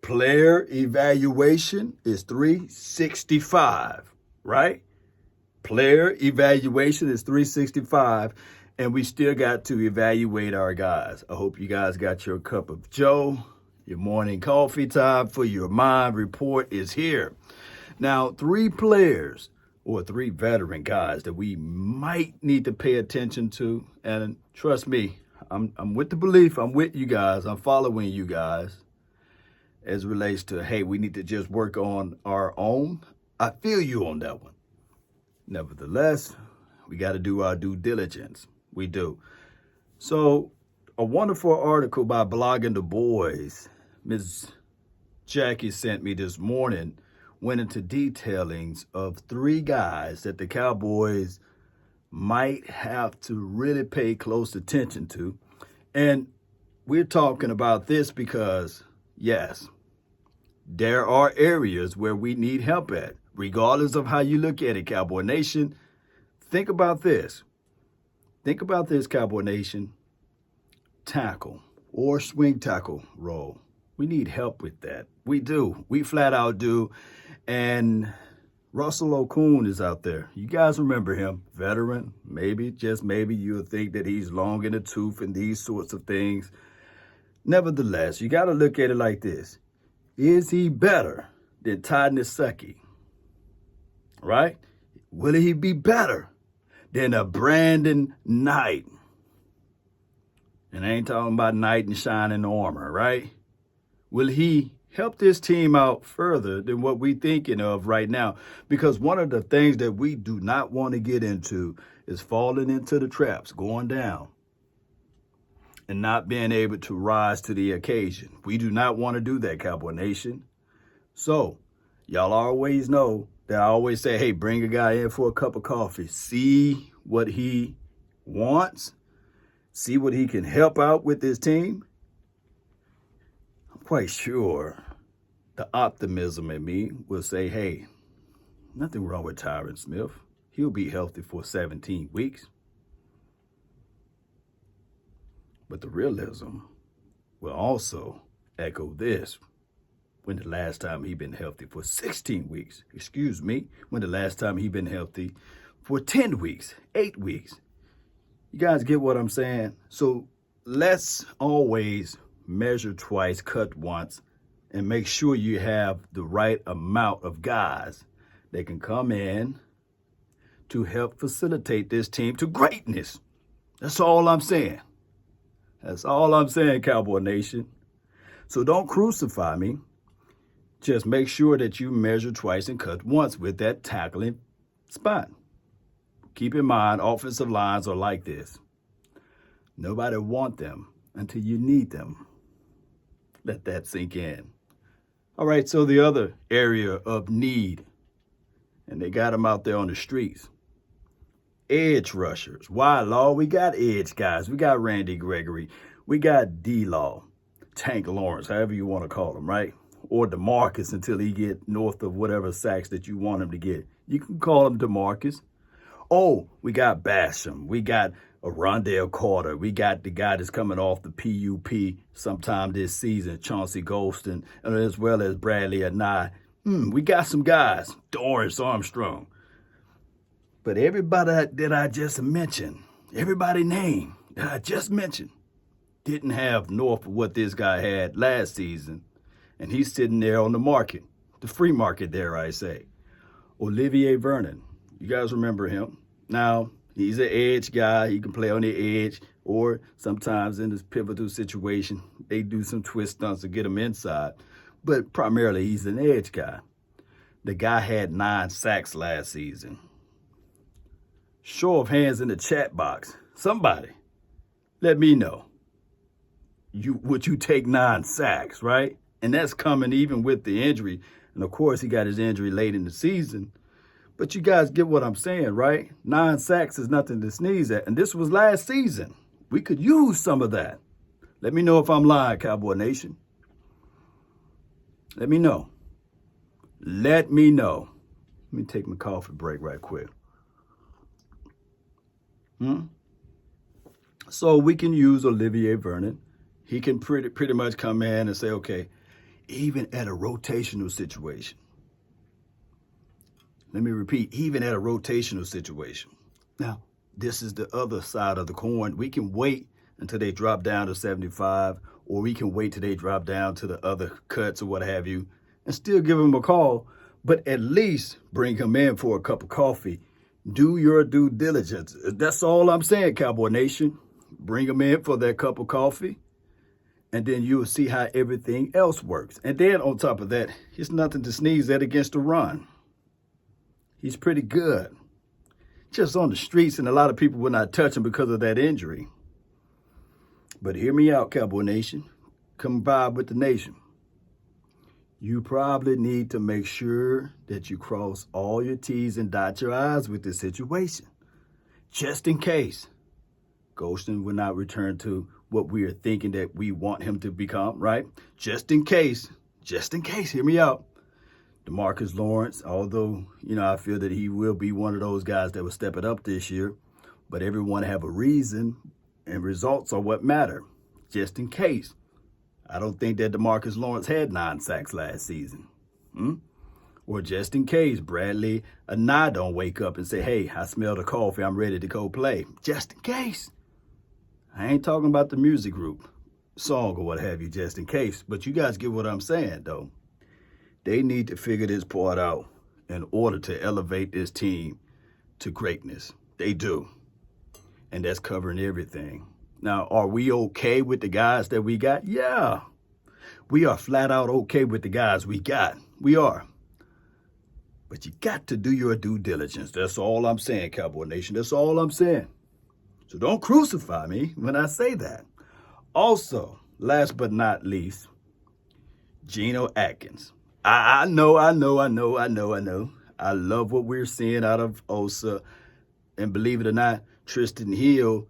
Player evaluation is 365, right? Player evaluation is 365, and we still got to evaluate our guys. I hope you guys got your cup of joe. Your morning coffee time for your mind report is here. Now, 3 players or 3 veteran guys that we might need to pay attention to. And trust me, I'm with the belief. I'm with you guys. I'm following you guys as it relates to, hey, we need to just work on our own. I feel you on that one. Nevertheless, we got to do our due diligence. We do. So a wonderful article by Blogging the Boys, Ms. Jackie sent me this morning, went into detailings of 3 guys that the Cowboys might have to really pay close attention to. And we're talking about this because, yes, there are areas where we need help at, regardless of how you look at it, Cowboy Nation. Think about this. Think about this, Cowboy Nation. Tackle or swing tackle role. We need help with that. We do. We flat out do. And Russell Okung is out there. You guys remember him, veteran. Maybe, just maybe you'll think that he's long in the tooth and these sorts of things. Nevertheless, you got to look at it like this. Is he better than Ty Nsekhe? Right? Will he be better than a Brandon Knight? And I ain't talking about knight in shining armor, right? Will he help this team out further than what we're thinking of right now? Because one of the things that we do not want to get into is falling into the traps, going down, and not being able to rise to the occasion. We do not want to do that, Cowboy Nation. So, y'all always know that I always say, hey, bring a guy in for a cup of coffee. See what he wants. See what he can help out with this team. I'm quite sure the optimism in me will say, hey, nothing wrong with Tyron Smith. He'll be healthy for 17 weeks. But the realism will also echo this. When the last time he been healthy for 16 weeks? Excuse me. When the last time he been healthy for 10 weeks, 8 weeks? You guys get what I'm saying? So let's always measure twice, cut once, and make sure you have the right amount of guys that can come in to help facilitate this team to greatness. That's all I'm saying. That's all I'm saying, Cowboy Nation. So don't crucify me. Just make sure that you measure twice and cut once with that tackling spot. Keep in mind, offensive lines are like this. Nobody want them until you need them. Let that sink in. All right, so the other area of need, and they got them out there on the streets. Edge rushers. Why, Law? We got edge guys. We got Randy Gregory. We got D-Law, Tank Lawrence, however you want to call him, right? Or DeMarcus until he get north of whatever sacks that you want him to get. You can call him DeMarcus. Oh, we got Basham. We got a Rondale Carter. We got the guy that's coming off the PUP sometime this season, Chauncey Golston, as well as Bradley Anai. We got some guys, Dorrance Armstrong. But everybody that I just mentioned, everybody named that I just mentioned, didn't have north of what this guy had last season. And he's sitting there on the market, the free market, dare I say. Olivier Vernon. You guys remember him. Now, he's an edge guy. He can play on the edge, or sometimes in this pivotal situation, they do some twist stunts to get him inside. But primarily, he's an edge guy. The guy had 9 sacks last season. Show of hands in the chat box. Somebody, let me know. Would you take 9 sacks, right? And that's coming even with the injury. And of course, he got his injury late in the season. But you guys get what I'm saying, right? 9 sacks is nothing to sneeze at. And this was last season. We could use some of that. Let me know if I'm lying, Cowboy Nation. Let me know. Let me know. Let me take my coffee break right quick. So we can use Olivier Vernon. He can pretty much come in and say, okay, even at a rotational situation. Let me repeat, even at a rotational situation. Now, this is the other side of the coin. We can wait until they drop down to 75, or we can wait till they drop down to the other cuts or what have you, and still give them a call, but at least bring them in for a cup of coffee. Do your due diligence. That's all I'm saying, Cowboy Nation. Bring them in for that cup of coffee, and then you'll see how everything else works. And then on top of that, it's nothing to sneeze at against the run. He's pretty good. Just on the streets, and a lot of people will not touch him because of that injury. But hear me out, Cowboy Nation. Come vibe with the nation. You probably need to make sure that you cross all your T's and dot your I's with this situation. Just in case Ghostin will not return to what we are thinking that we want him to become, right? Just in case, hear me out. DeMarcus Lawrence, although, I feel that he will be one of those guys that will step it up this year, but everyone have a reason, and results are what matter. Just in case. I don't think that DeMarcus Lawrence had 9 sacks last season. Or just in case Bradley and I don't wake up and say, hey, I smell the coffee, I'm ready to go play. Just in case. I ain't talking about the music group, song or what have you, just in case. But you guys get what I'm saying, though. They need to figure this part out in order to elevate this team to greatness. They do. And that's covering everything. Now, are we okay with the guys that we got? Yeah. We are flat out okay with the guys we got. We are. But you got to do your due diligence. That's all I'm saying, Cowboy Nation. That's all I'm saying. So don't crucify me when I say that. Also, last but not least, Geno Atkins. I know. I love what we're seeing out of Osa. And believe it or not, Tristan Hill,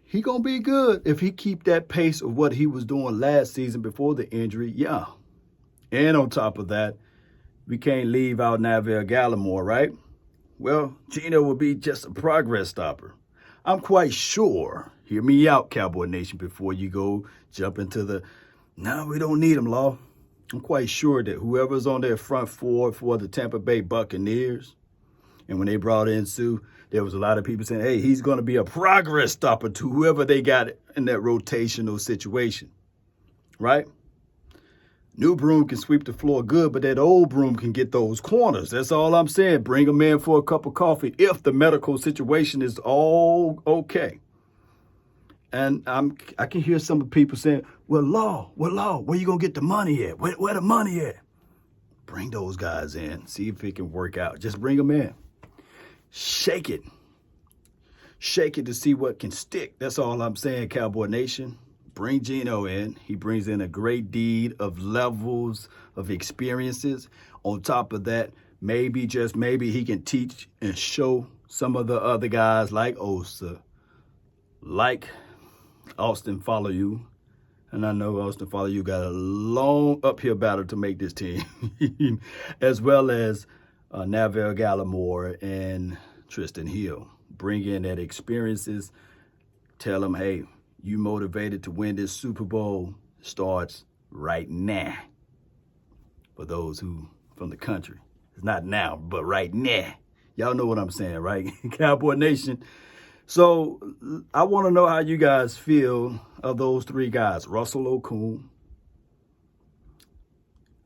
he going to be good if he keep that pace of what he was doing last season before the injury. Yeah. And on top of that, we can't leave out Olivier Vernon, right? Well, Geno will be just a progress stopper. I'm quite sure, hear me out, Cowboy Nation, before you go jump into the, no, we don't need him, Law. I'm quite sure that whoever's on their front four for the Tampa Bay Buccaneers, and when they brought in Sue, there was a lot of people saying, hey, he's going to be a progress stopper to whoever they got in that rotational situation, right? New broom can sweep the floor good, but that old broom can get those corners. That's all I'm saying. Bring them in for a cup of coffee if the medical situation is all okay. And I can hear some of the people saying, well, Law, where you going to get the money at? Where the money at? Bring those guys in. See if it can work out. Just bring them in. Shake it. Shake it to see what can stick. That's all I'm saying, Cowboy Nation. Bring Geno in. He brings in a great deed of levels of experiences. On top of that, maybe, just maybe, he can teach and show some of the other guys like Osa, like Austin Follow-You. And I know Austin Follow-You got a long uphill battle to make this team, as well as Olivier Vernon and Tristan Hill. Bring in that experiences. Tell them, hey, you motivated to win this Super Bowl starts right now. For those who from the country. It's not now, but right now. Y'all know what I'm saying, right? Cowboy Nation. So I want to know how you guys feel of those three guys. Russell Okung,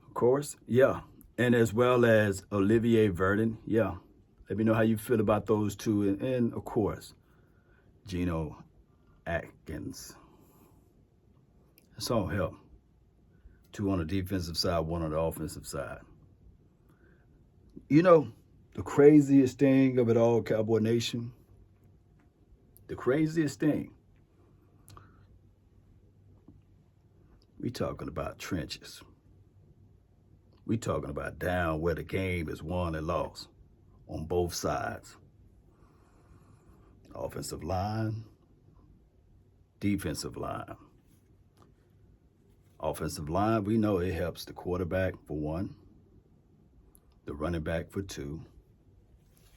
of course, yeah. And as well as Olivier Vernon, yeah. Let me know how you feel about those two. And of course, Geno Atkins. That's all help. 2 on the defensive side, 1 on the offensive side. You know, the craziest thing of it all, Cowboy Nation, the craziest thing, we talking about trenches. We talking about down where the game is won and lost on both sides. Offensive line, defensive line. Offensive line, we know it helps the quarterback for 1, the running back for 2,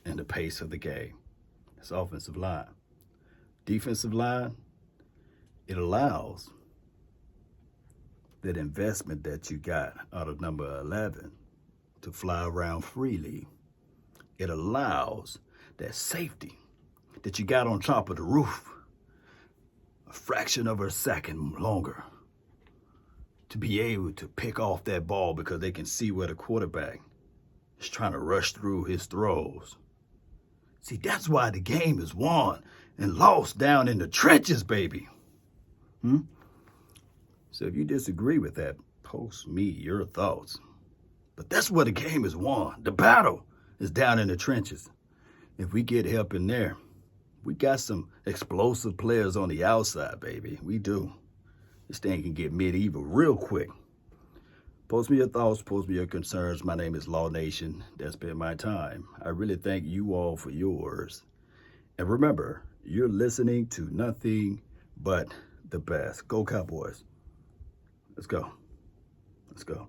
and the pace of the game. That's offensive line. Defensive line, it allows that investment that you got out of number 11 to fly around freely. It allows that safety that you got on top of the roof a fraction of a second longer to be able to pick off that ball because they can see where the quarterback is trying to rush through his throws. See, that's why the game is won and lost down in the trenches, baby. So if you disagree with that, post me your thoughts. But that's where the game is won. The battle is down in the trenches. If we get help in there, we got some explosive players on the outside, baby. We do. This thing can get medieval real quick. Post me your thoughts, post me your concerns. My name is Law Nation. That's been my time. I really thank you all for yours. And remember, you're listening to nothing but the best. Go Cowboys. Let's go. Let's go.